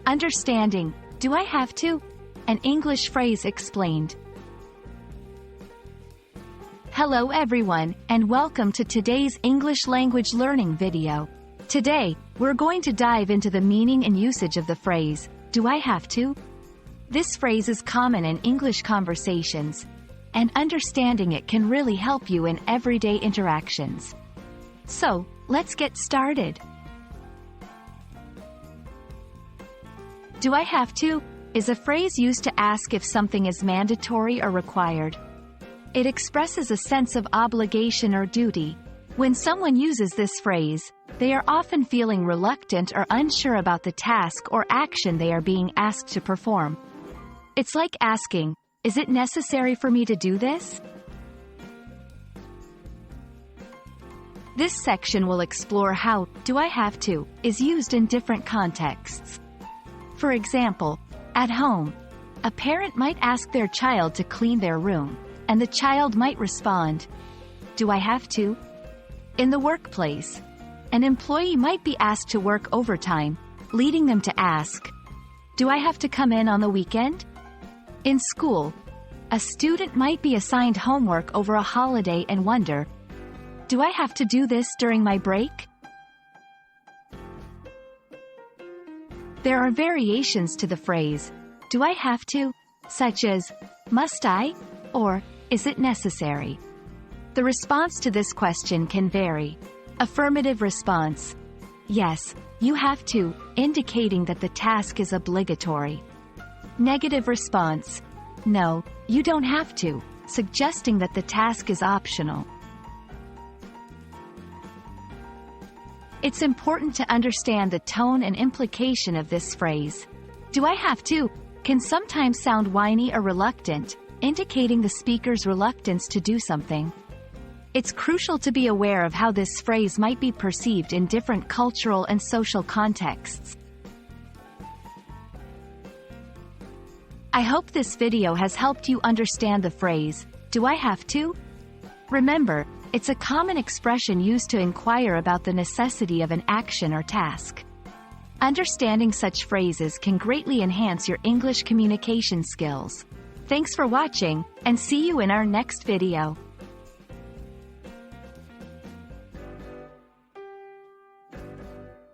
Understanding, do I have to? An English phrase explained. Hello everyone, and welcome to today's English language learning video. Today, we're going to dive into the meaning and usage of the phrase, do I have to? This phrase is common in English conversations, and understanding it can really help you in everyday interactions. So, let's get started. Do I have to? Is a phrase used to ask if something is mandatory or required. It expresses a sense of obligation or duty. When someone uses this phrase, they are often feeling reluctant or unsure about the task or action they are being asked to perform. It's like asking, is it necessary for me to do this? This section will explore how "do I have to" is used in different contexts. For example, at home, a parent might ask their child to clean their room, and the child might respond, "Do I have to?" In the workplace, an employee might be asked to work overtime, leading them to ask, "Do I have to come in on the weekend?" In school, a student might be assigned homework over a holiday and wonder, "Do I have to do this during my break?" There are variations to the phrase, "Do I have to?" such as, "Must I?" or "Is it necessary?" The response to this question can vary. Affirmative response: yes, you have to, indicating that the task is obligatory. Negative response: no, you don't have to, suggesting that the task is optional. It's important to understand the tone and implication of this phrase. "Do I have to?" can sometimes sound whiny or reluctant, indicating the speaker's reluctance to do something. It's crucial to be aware of how this phrase might be perceived in different cultural and social contexts. I hope this video has helped you understand the phrase, "Do I have to?" Remember, it's a common expression used to inquire about the necessity of an action or task. Understanding such phrases can greatly enhance your English communication skills. Thanks for watching, and see you in our next video.